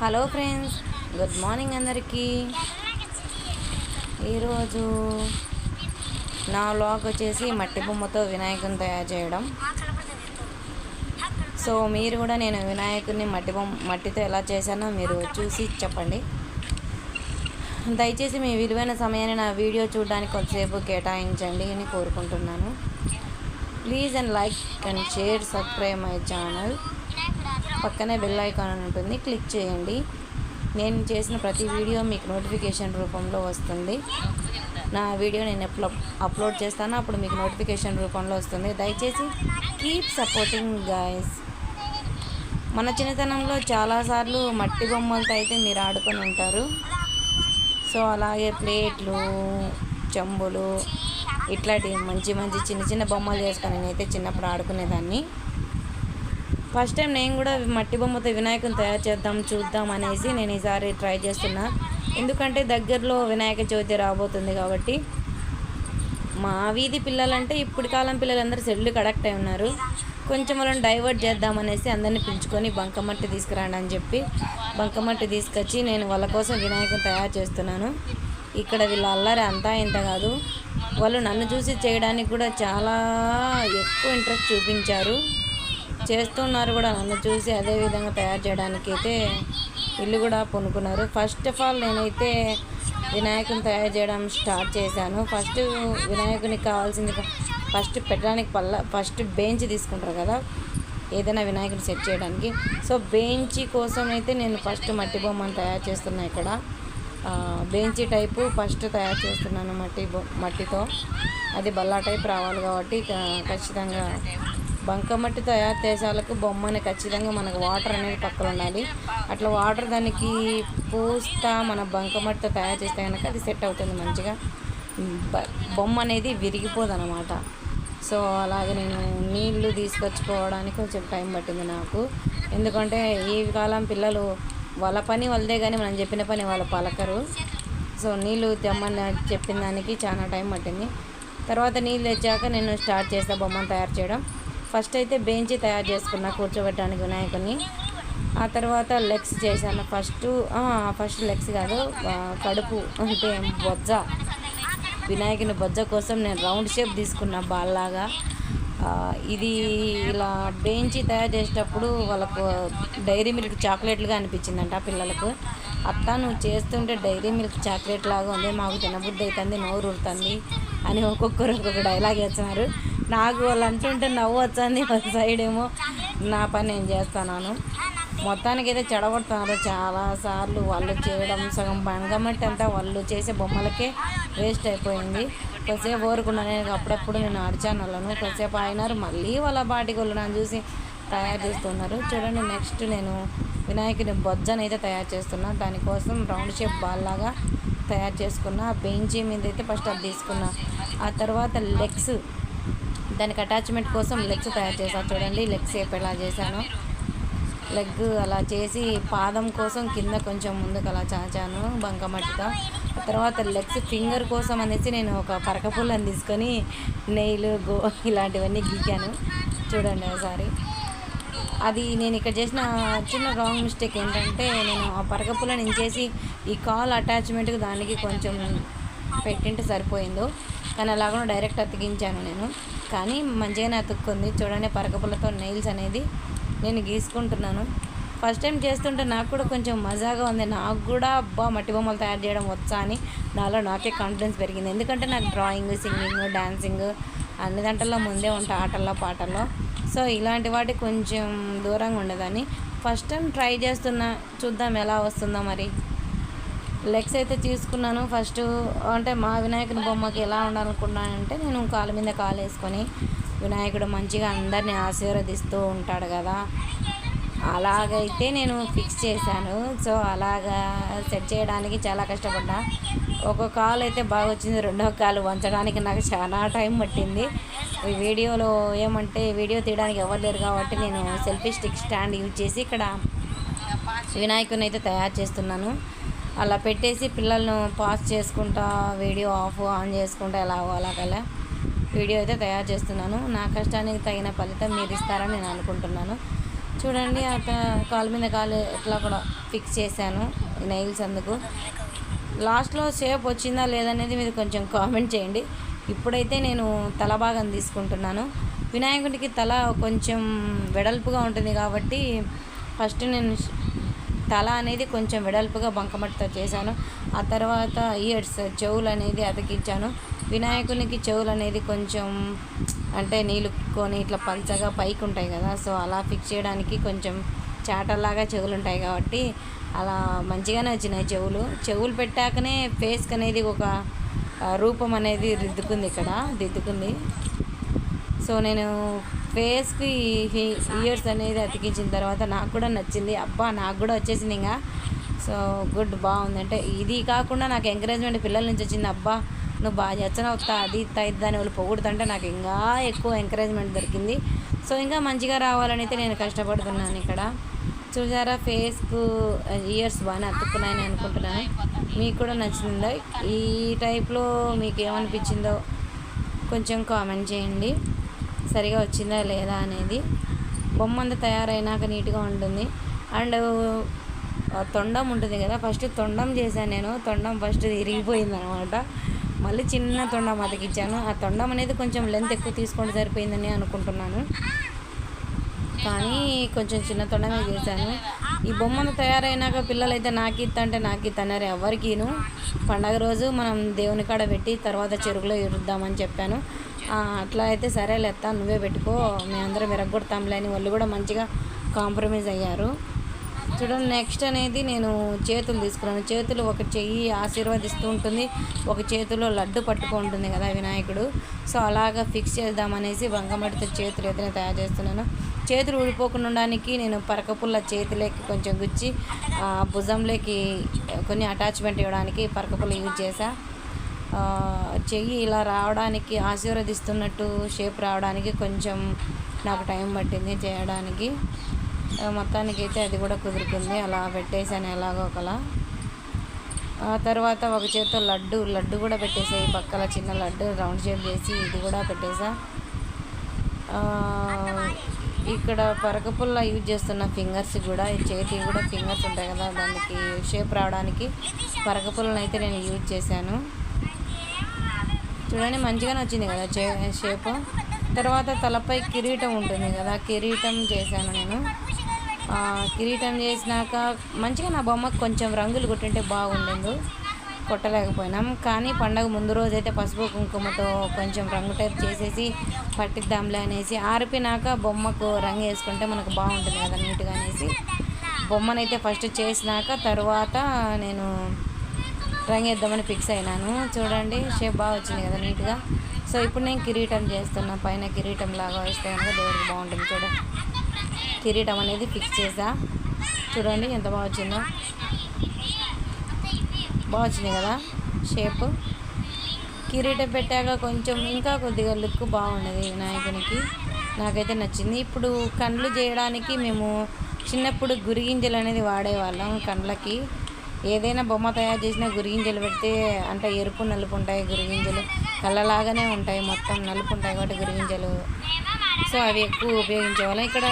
Hello friends, good morning అందరికీ. ఈరోజు నా వ్లాగ్ వచ్చేసి మట్టి బొమ్మతో వినాయకుని తయారు చేయడం. సో మీరు కూడా నేను వినాయకుడిని మట్టితో ఎలా చేశానో మీరు చూసి చెప్పండి. దయచేసి మీ విలువైన సమయాన్ని నా వీడియో చూడడానికి కొద్దిసేపు కేటాయించండి అని కోరుకుంటున్నాను. Please and like and share, subscribe my channel. పక్కనే బెల్ ఐకాన్ అని ఉంటుంది, క్లిక్ చేయండి. నేను చేసిన ప్రతి వీడియో మీకు నోటిఫికేషన్ రూపంలో వస్తుంది. నా వీడియో నేను ఎప్పుడు అప్లోడ్ చేస్తానో అప్పుడు మీకు నోటిఫికేషన్ రూపంలో వస్తుంది. దయచేసి కీప్ సపోర్టింగ్ గైస్. మన చిన్నతనంలో చాలాసార్లు మట్టి బొమ్మలతో అయితే మీరు ఆడుకొని ఉంటారు. సో అలాగే ప్లేట్లు, చెంబులు, ఇట్లాంటి మంచి మంచి చిన్న చిన్న బొమ్మలు చేసుకొని నేనైతే చిన్నప్పుడు ఆడుకునేదాన్ని. ఫస్ట్ టైం నేను కూడా మట్టి బొమ్మతో వినాయకుని తయారు చూద్దాం అనేసి నేను ఈసారి ట్రై చేస్తున్నా. ఎందుకంటే దగ్గరలో వినాయక చవితి రాబోతుంది కాబట్టి మా వీధి పిల్లలంటే ఇప్పుడు కాలం పిల్లలందరూ సెల్లుకి అడక్ట్ అయి ఉన్నారు. కొంచెం వాళ్ళని డైవర్ట్ చేద్దామనేసి అందరినీ పిలుచుకొని బంకమట్టి తీసుకురండి అని చెప్పి బంకమట్టి తీసుకొచ్చి నేను వాళ్ళ కోసం వినాయకుని తయారు చేస్తున్నాను. ఇక్కడ వీళ్ళ అల్లరి అంతా ఇంత కాదు, వాళ్ళు నన్ను చూసి చేయడానికి కూడా చాలా ఎక్కువ ఇంట్రెస్ట్ చూపించారు. చేస్తున్నారు కూడా నన్ను చూసి అదే విధంగా తయారు చేయడానికి అయితే వీళ్ళు కూడా పొనుకున్నారు. ఫస్ట్ ఆఫ్ ఆల్ నేనైతే వినాయకుని తయారు చేయడం స్టార్ట్ చేశాను. ఫస్ట్ వినాయకునికి కావాల్సింది ఫస్ట్ పెట్టడానికి ఫస్ట్ బెంచ్ తీసుకుంటారు కదా ఏదైనా వినాయకుని సెట్ చేయడానికి. సో బెంచ్ కోసం అయితే నేను ఫస్ట్ మట్టి బొమ్మను తయారు చేస్తున్నా. ఇక్కడ బెంచ్ టైపు ఫస్ట్ తయారు చేస్తున్నాను మట్టితో. అది బల్లా టైప్ రావాలి కాబట్టి ఖచ్చితంగా బంకమట్టి తయారు చేసేలకు బొమ్మని ఖచ్చితంగా మనకు వాటర్ అనేది పక్కన ఉండాలి. అట్లా వాటర్ దానికి పూస్తా మన బంకమట్టితో తయారు చేస్తే కనుక అది సెట్ అవుతుంది మంచిగా. బొమ్మ అనేది విరిగిపోదు అనమాట. సో అలాగే నేను నీళ్లు తీసుకొచ్చుకోవడానికి కొంచెం టైం పట్టింది నాకు. ఎందుకంటే ఈ కాలం పిల్లలు వాళ్ళ పని వాళ్ళదే కానీ మనం చెప్పిన పని వాళ్ళు పలకరు. సో నీళ్ళు తెమ్మని చెప్పిన దానికి చాలా టైం పట్టింది. తర్వాత నీళ్ళు తెచ్చాక నేను స్టార్ట్ చేస్తాను బొమ్మను తయారు చేయడం. ఫస్ట్ అయితే బెంచ్ తయారు చేసుకున్నా కూర్చోబెట్టడానికి వినాయకుని. ఆ తర్వాత లెగ్స్ చేశాను. ఫస్ట్ లెగ్స్ కాదు, కడుపు అంటే బొజ్జ, వినాయకుని బొజ్జ కోసం నేను రౌండ్ షేప్ తీసుకున్నా బాల్లాగా. ఇది ఇలా బెంచ్ తయారు చేసేటప్పుడు వాళ్ళకు డైరీ మిల్క్ చాక్లెట్లుగా అనిపించిందంట పిల్లలకు. అత్త నువ్వు చేస్తుంటే డైరీ మిల్క్ చాక్లెట్ లాగా ఉంది, మాకు తినబుద్ధి అవుతుంది, నోరు ఊరుతుంది అని ఒక్కొక్కరు ఒక్కొక్క డైలాగ్ వేస్తున్నారు. నాకు వాళ్ళు అంటుంటే నవ్వు వచ్చింది. ఒక సైడ్ ఏమో నా పని నేను చేస్తున్నాను. మొత్తానికి అయితే చెడగొడుతున్నారు చాలాసార్లు. వాళ్ళు చేయడం సగం బంగమట్టి అంతా వాళ్ళు చేసే బొమ్మలకే వేస్ట్ అయిపోయింది. కొద్దిసేపు ఊరుకున్నాను. నేను అప్పుడప్పుడు నేను అడిచాను వాళ్ళను. కొద్దిసేపు అయినారు, మళ్ళీ వాళ్ళ బాటికి వాళ్ళు నన్ను చూసి తయారు చేస్తున్నారు. చూడండి, నెక్స్ట్ నేను వినాయకుని బొజ్జను అయితే తయారు చేస్తున్నా. దానికోసం రౌండ్ షేప్ బాల్ లాగా తయారు చేసుకున్నా. బెంచ్ మీద అయితే ఫస్ట్ అది తీసుకున్నా. ఆ తర్వాత లెగ్స్, దానికి అటాచ్మెంట్ కోసం లెగ్స్ తయారు చేశాను. చూడండి లెగ్స్ షేప్ ఎలా చేశాను. లెగ్ అలా చేసి పాదం కోసం కింద కొంచెం ముందుకు అలా చాచాను బంకమట్టితో. తర్వాత లెగ్స్ ఫింగర్ కోసం అనేసి నేను ఒక పరకపుల్లని తీసుకొని నెయిల్ ఇలాంటివన్నీ గీకాను. చూడండి ఒకసారి. అది నేను ఇక్కడ చేసిన చిన్న రాంగ్ మిస్టేక్ ఏంటంటే నేను ఆ పరకపుల్లని ఇంచేసి ఈ కాల్ అటాచ్మెంట్కి దానికి కొంచెం పెట్టింటే సరిపోయిందో, కానీ అలాగ డైరెక్ట్ అతికించాను నేను. కానీ మంచిగానే అతుక్కుంది. చూడండి పరకపుల్లతో నెయిల్స్ అనేది నేను గీసుకుంటున్నాను. ఫస్ట్ టైం చేస్తుంటే నాకు కూడా కొంచెం మజాగా ఉంది. నాకు కూడా మట్టి బొమ్మలు తయారు చేయడం వచ్చా అని నాకే కాన్ఫిడెన్స్ పెరిగింది. ఎందుకంటే నాకు డ్రాయింగ్, సింగింగ్, డాన్సింగ్ అన్ని దాంట్లో ముందే ఉంటాయి, ఆటల్లో పాటల్లో. సో ఇలాంటి వాటికి కొంచెం దూరంగా ఉండదని ఫస్ట్ టైం ట్రై చేస్తున్నా. చూద్దాం ఎలా వస్తుందో మరి. లెగ్స్ అయితే తీసుకున్నాను. ఫస్ట్ అంటే మా వినాయకుని బొమ్మకి ఎలా ఉండాలనుకున్నానంటే నేను కాలు మీద కాలు వేసుకొని వినాయకుడు మంచిగా అందరినీ ఆశీర్వదిస్తూ ఉంటాడు కదా, అలాగైతే నేను ఫిక్స్ చేశాను. సో అలాగా సెట్ చేయడానికి చాలా కష్టపడ్డా. ఒక కాలు అయితే బాగా వచ్చింది, రెండో కాలు వంచడానికి నాకు చాలా టైం పట్టింది. ఈ వీడియోలో ఏమంటే వీడియో తీయడానికి ఎవరు లేరు కాబట్టి నేను సెల్ఫీ స్టిక్ స్టాండ్ యూజ్ చేసి ఇక్కడ వినాయకుని అయితే తయారు చేస్తున్నాను. అలా పెట్టేసి పిల్లలను పాస్ చేసుకుంటా వీడియో ఆన్ చేసుకుంటా అలాగలా వీడియో అయితే తయారు చేస్తున్నాను. నా కష్టానికి తగిన ఫలితం మీరు ఇస్తారని నేను అనుకుంటున్నాను. చూడండి కాలు మీద కాలు ఎట్లా కూడా ఫిక్స్ చేశాను నెయిల్స్. అందుకు లాస్ట్లో షేప్ వచ్చిందా లేదనేది మీరు కొంచెం కామెంట్ చేయండి. ఇప్పుడైతే నేను తల భాగం తీసుకుంటున్నాను. వినాయకుడికి తల కొంచెం వెడల్పుగా ఉంటుంది కాబట్టి ఫస్ట్ నేను తల అనేది కొంచెం వెడల్పుగా బంకమట్టితో చేశాను. ఆ తర్వాత ఇయర్స్ చెవులు అనేది అతికించాను. వినాయకునికి చెవులు అనేది కొంచెం అంటే నీళ్ళుకొని ఇట్లా పల్చగా పైకి ఉంటాయి కదా, సో అలా ఫిక్స్ చేయడానికి కొంచెం చాటల్లాగా చెవులు ఉంటాయి కాబట్టి అలా మంచిగానే వచ్చినాయి చెవులు పెట్టాకనే ఫేస్కి అనేది ఒక రూపం అనేది దిద్దుకుంది. సో నేను ఫేస్కి ఇయర్స్ అనేది అతికించిన తర్వాత నాకు కూడా నచ్చింది. అబ్బా నాకు కూడా వచ్చేసింది ఇంకా. సో బాగుంది. అంటే ఇది కాకుండా నాకు ఎంకరేజ్మెంట్ పిల్లల నుంచి వచ్చింది. అబ్బా నువ్వు బాగా చేస్తున్నావు అది దాన్ని వాళ్ళు పొగుడుతుంటే నాకు ఇంకా ఎక్కువ ఎంకరేజ్మెంట్ దొరికింది. సో ఇంకా మంచిగా రావాలని అయితే నేను కష్టపడుతున్నాను. ఇక్కడ చూసారా ఫేస్కు ఇయర్స్ బాగానే అతుక్కున్నాయని అనుకుంటున్నాను. మీకు కూడా నచ్చిందో ఈ టైప్లో మీకు ఏమనిపించిందో కొంచెం కామెంట్ చేయండి. సరిగా వచ్చిందా లేదా అనేది. బొమ్మ అంతా తయారైనాక నీట్గా ఉంటుంది. అండ్ తొండం ఉంటుంది కదా, ఫస్ట్ తొండం చేశాను నేను. తొండం ఫస్ట్ ఇరిగిపోయింది అనమాట. మళ్ళీ చిన్న తొండం అతికిచ్చాను. ఆ తొండం అనేది కొంచెం లెంత్ ఎక్కువ తీసుకొని సరిపోయిందని అనుకుంటున్నాను, కానీ కొంచెం చిన్న తొండమే చేశాను. ఈ బొమ్మను తయారైనాక పిల్లలైతే నాకు ఇత్తన్నారు ఎవరికీను. పండగ రోజు మనం దేవుని కాడ పెట్టి తర్వాత చెరుకులో ఇరుద్దామని చెప్పాను. అట్లా అయితే సరేలే ఎత్తా నువ్వే పెట్టుకో, మేమందరం విరగొడతాంలే అని వాళ్ళు కూడా మంచిగా కాంప్రమైజ్ అయ్యారు. చూడండి నెక్స్ట్ అనేది నేను చేతులు తీసుకున్నాను. చేతులు ఒక చెయ్యి ఆశీర్వదిస్తూ ఉంటుంది, ఒక చేతిలో లడ్డు పట్టుకుంటుంది కదా వినాయకుడు. సో అలాగా ఫిక్స్ చేద్దామనేసి బంకమట్టితో చేతులు ఏదైనా తయారు చేస్తున్నాను. చేతులు ఊడిపోకుండా ఉండడానికి నేను పరకపుల్ల చేతిలోకి కొంచెం గుచ్చి భుజంలోకి కొన్ని అటాచ్మెంట్ ఇవ్వడానికి పరకపుల్ల యూజ్ చేసా. చెయ్యి ఇలా రావడానికి ఆశీర్వదిస్తున్నట్టు షేప్ రావడానికి కొంచెం నాకు టైం పట్టింది చేయడానికి. మొత్తానికి అయితే అది కూడా కుదురుతుంది. అలా పెట్టేసాను ఎలాగో ఒకలా. ఆ తర్వాత ఒక చేతితో లడ్డు కూడా పెట్టేసా. ఈ పక్కల చిన్న లడ్డు రౌండ్ షేప్ చేసి ఇది కూడా పెట్టేసా. ఇక్కడ పరకపుల్ల యూజ్ చేస్తున్న ఫింగర్స్ కూడా, ఈ చేతికి కూడా ఫింగర్స్ ఉంటాయి కదా, దానికి షేప్ రావడానికి పరకపుల్లను అయితే నేను యూజ్ చేశాను. చూడండి మంచిగానే వచ్చింది కదా షేప్. తర్వాత తలపై కిరీటం ఉంటుంది కదా, కిరీటం చేశాను నేను. కిరీటం చేసినాక మంచిగా నా బొమ్మకు కొంచెం రంగులు కొట్టింటే బాగుండేది, కొట్టలేకపోయినాం. కానీ పండగ ముందు రోజు అయితే పసుపు కుంకుమతో కొంచెం రంగు టైప్ చేసేసి పట్టిద్దాంలే అనేసి, ఆరిపోయినాక బొమ్మకు రంగు వేసుకుంటే మనకు బాగుంటుంది కదా నీట్గా అనేసి బొమ్మనైతే ఫస్ట్ చేసినాక తర్వాత నేను రంగు వేద్దామని ఫిక్స్ అయినాను. చూడండి షేప్ బాగా వచ్చింది కదా నీట్గా. సో ఇప్పుడు నేను కిరీటం చేస్తున్నా. పైన కిరీటం లాగా వేస్తే కనుక దేవుడికి బాగుంటుంది. చూడండి కిరీటం అనేది ఫిక్స్ చేసా. చూడండి ఎంత బాగా వచ్చిందో, బాగా వచ్చింది కదా షేప్. కిరీటం పెట్టాక కొంచెం ఇంకా కొద్దిగా లుక్ బాగున్నది వినాయకునికి, నాకైతే నచ్చింది. ఇప్పుడు కండ్లు చేయడానికి మేము చిన్నప్పుడు గురిగింజలు అనేది వాడేవాళ్ళం కండ్లకి. ఏదైనా బొమ్మ తయారు చేసినా గురిగింజలు పెడితే అంటే ఎరుపు నలుపు ఉంటాయి గురిగింజలు, కళ్ళలాగానే ఉంటాయి, మొత్తం నలుపు ఉంటాయి కాబట్టి గురిగింజలు. సో అవి ఎక్కువ ఉపయోగించేవాళ్ళం. ఇక్కడ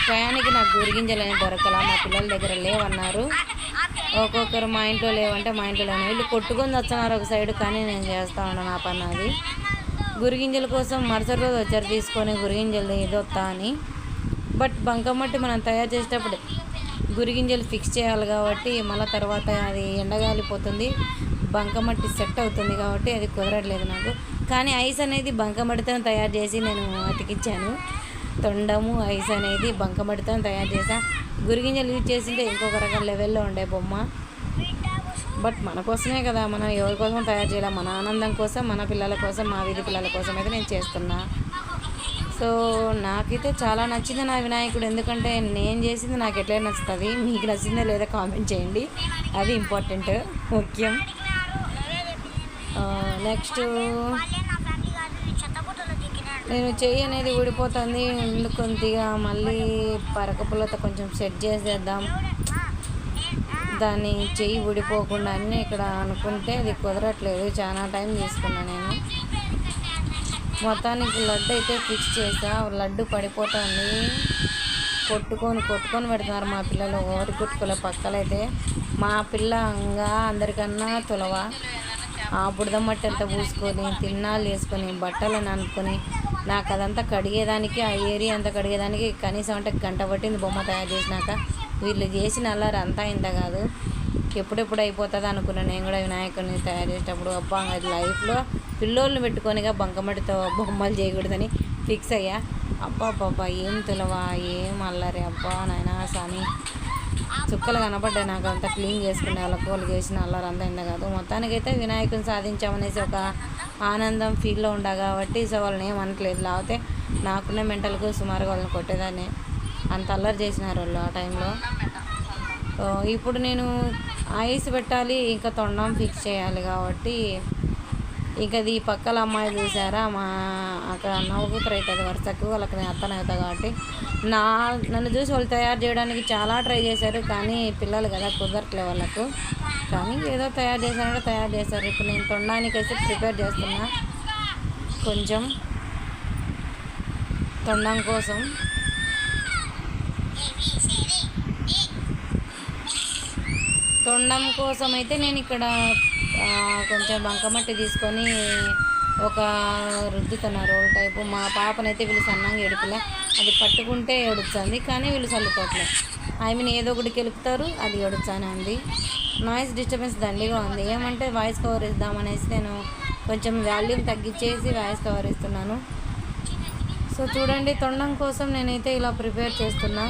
టయానికి నాకు గురిగింజలు అనేది దొరకలా, మా పిల్లల దగ్గర లేవన్నారు. ఒక్కొక్కరు మా ఇంట్లో లేవంటే మా ఇంట్లో లేవు. వీళ్ళు కొట్టుకొని వస్తున్నారు ఒక సైడ్, కానీ నేను చేస్తూ ఉన్నాను ఆ పని. అది గురిగింజల కోసం మరుసటి రోజు వచ్చారు తీసుకొని గురిగింజలు ఏదొత్తా అని. బట్ బంకమట్టి మనం తయారు చేసేటప్పుడు గురిగింజలు ఫిక్స్ చేయాలి కాబట్టి మళ్ళీ తర్వాత అది ఎండగాలిపోతుంది, బంకమట్టి సెట్ అవుతుంది కాబట్టి అది కుదరట్లేదు నాకు. కానీ ఐస్ అనేది బంకమట్టితో తయారు చేసి నేను అతికించాను. తొండము ఐస్ అనేది బంకమట్టితో తయారు చేసా. గురిగింజలు యూజ్ చేసింటే ఇంకొక రకం లెవెల్లో ఉండే బొమ్మ. బట్ మన కోసమే కదా, మనం ఎవరి కోసం తయారు చేయాలి, మన ఆనందం కోసం, మన పిల్లల కోసం, మా వీధి పిల్లల కోసం అయితే నేను చేస్తున్నా. సో నాకైతే చాలా నచ్చింది నా వినాయకుడు, ఎందుకంటే నేను చేసింది నాకు ఎట్లయినా నచ్చుతుంది. మీకు నచ్చిందో లేదా కామెంట్ చేయండి, అది ఇంపార్టెంట్, ముఖ్యం. నెక్స్ట్ నేను చెయ్యి అనేది ఊడిపోతుంది, కొద్దిగా మళ్ళీ పరకపుల్లతో కొంచెం సెట్ చేసేద్దాం దాన్ని చెయ్యి ఊడిపోకుండా అని ఇక్కడ అనుకుంటే అది కుదరట్లేదు, చాలా టైం తీసుకున్నా నేను. మొత్తానికి లడ్డు అయితే ఫిక్స్ చేసా, లడ్డు పడిపోతుంది కొట్టుకొని పెడుతున్నారు మా పిల్లలు. ఓరి కొట్టుకోలే పక్కలైతే మా పిల్ల అందరికన్నా తులవ. ఆ బుడదమట్టి అంతా పూసుకొని తిన్నాళ్ళు వేసుకొని బట్టలను అనుకొని నాకు అదంతా కడిగేదానికి, ఆ ఏరియా అంతా కడిగేదానికి కనీసం అంటే గంట పట్టింది బొమ్మ తయారు చేసినాక. వీళ్ళు చేసిన అల్లరి అంతా ఇంత కాదు. ఎప్పుడెప్పుడు అయిపోతుంది అనుకున్నాను నేను కూడా వినాయకుడిని తయారు చేసేటప్పుడు. అబ్బా అది లైఫ్లో పిల్లోళ్ళని పెట్టుకొనిగా బంకమట్టితో బొమ్మలు చేయకూడదని ఫిక్స్ అయ్యా. అబ్బా ఏం తులవా, ఏం అల్లరి, అబ్బా నాయనా సామి. చుక్కలు కనపడ్డాయి నాకు. అంతా క్లీన్ చేసుకునే వాళ్ళు చేసిన అల్లరి అంతా ఇంత కాదు. మొత్తానికైతే వినాయకుని సాధించామనేసి ఒక ఆనందం ఫీల్లో ఉండా కాబట్టి సో వాళ్ళని ఏం అనట్లేదు. లేకపోతే నాకున్న మెంటల్కు సుమారుగా వాళ్ళని కొట్టేదాన్ని. అంత అల్లరి చేసినారు వాళ్ళు ఆ టైంలో. ఇప్పుడు నేను ఐస్ పెట్టాలి, ఇంకా తొండం ఫిక్స్ చేయాలి కాబట్టి ఇంకా ఈ పక్కల అమ్మాయి చూసారా, మా అక్కడ నవ్వుకుతురు అవుతుంది వరుసకు. వాళ్ళకి నేను అత్తను అవుతాను కాబట్టి నన్ను చూసి వాళ్ళు తయారు చేయడానికి చాలా ట్రై చేశారు. కానీ పిల్లలు కదా కుదరట్లే వాళ్ళకు. కానీ ఏదో తయారు చేశారు. ఇప్పుడు నేను తొండానికి అయితే ప్రిపేర్ చేస్తున్నా. కొంచెం తొండం కోసం అయితే నేను ఇక్కడ కొంచెం బంకమట్టి తీసుకొని ఒక రుద్దుతున్న రోల్ టైపు. మా పాపనైతే వీళ్ళు సన్నంగా ఎడుపులే, అది పట్టుకుంటే ఎడుస్తుంది కానీ వీళ్ళు చల్లుకోవట్లే. ఏదో ఒకటి కెలుపుతారు, అది ఎడుచానే ఉంది. నాయిస్ డిస్టర్బెన్స్ దండిగా ఉంది. ఏమంటే వాయిస్ కవర్ ఇద్దామనేసి నేను కొంచెం వాల్యూమ్ తగ్గించేసి వాయిస్ కవర్ ఇస్తున్నాను. సో చూడండి, తొండం కోసం నేనైతే ఇలా ప్రిపేర్ చేస్తున్నా.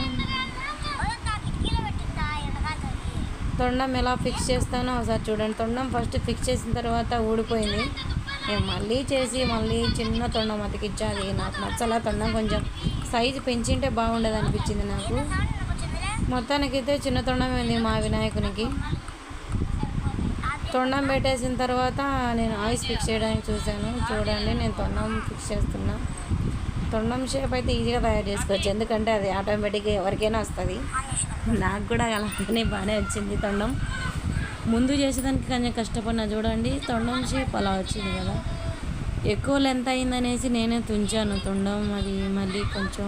తొండం ఎలా ఫిక్స్ చేస్తానో ఒకసారి చూడండి. తొండం ఫస్ట్ ఫిక్స్ చేసిన తర్వాత ఊడిపోయింది. నేను మళ్ళీ చిన్న తొండం అతికిచ్చా. అది నాకు నచ్చలా. తొండం కొంచెం సైజు పెంచింటే బాగుండేది అనిపించింది నాకు. మొత్తానికైతే చిన్న తొండం ఉంది మా వినాయకునికి. తొండం పెట్టేసిన తర్వాత నేను ఐస్ ఫిక్స్ చేయడానికి చూశాను. చూడండి, నేను తొండం ఫిక్స్ చేస్తున్నా. తొండం షేప్ అయితే ఈజీగా తయారు చేసుకోవచ్చు, ఎందుకంటే అది ఆటోమేటిక్గా ఎవరికైనా వస్తుంది. నాకు కూడా అలానే బాగానే వచ్చింది. తొండం ముందు చేసేదానికి కొంచెం కష్టపడినా. చూడండి, తొండం షేప్ అలా వచ్చింది కదా. ఎక్కువ లెంత్ అయిందనేసి నేనే తుంచాను తొండం. అది మళ్ళీ కొంచెం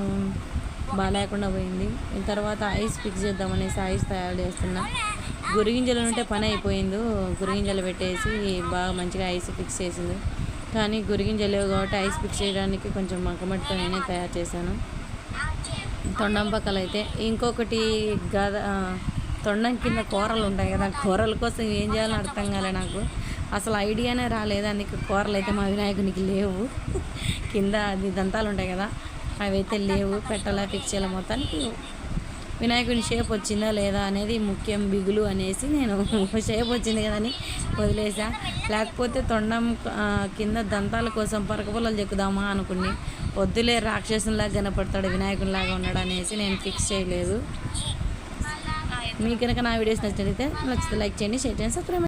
బాగాలేకుండా పోయింది. తర్వాత ఐస్ ఫిక్స్ చేద్దామనేసి ఐస్ తయారు చేస్తున్నా. గురిగింజలు ఉంటే పని అయిపోయింది. గురిగింజలు పెట్టేసి బాగా మంచిగా ఐస్ ఫిక్స్ చేసింది. కానీ గురిగింజలు లేవు కాబట్టి ఐస్ ఫిక్స్ చేయడానికి కొంచెం బంకమట్టితో నేనే తయారు చేశాను. తొండం పక్కల అయితే ఇంకొకటి తొండం కింద కూరలు ఉంటాయి కదా, కూరల కోసం ఏం చేయాలని అర్థం కాలే నాకు. అసలు ఐడియానే రాలేదు. అందుకే కూరలు అయితే మా వినాయకునికి లేవు. కింద అది దంతాలు ఉంటాయి కదా, అవి అయితే లేవు. పెట్టాలా ఫిక్స్ చేయాలి. మొత్తానికి వినాయకుని షేప్ వచ్చిందా లేదా అనేది ముఖ్యం బిగులు అనేసి నేను షేప్ వచ్చింది కదని వదిలేసా. లేకపోతే తొండం కింద దంతాల కోసం పరకపుల్లలు చెక్కుదామా అనుకుని, వద్దులే రాక్షసునిలాగా కనపడతాడు వినాయకునిలాగా ఉన్నాడు అనేసి నేను ఫిక్స్ చేయలేదు. మీకు కనుక నా వీడియోస్ నచ్చితే లైక్ చేయండి, షేర్ చేయండి, సబ్స్క్రైబ్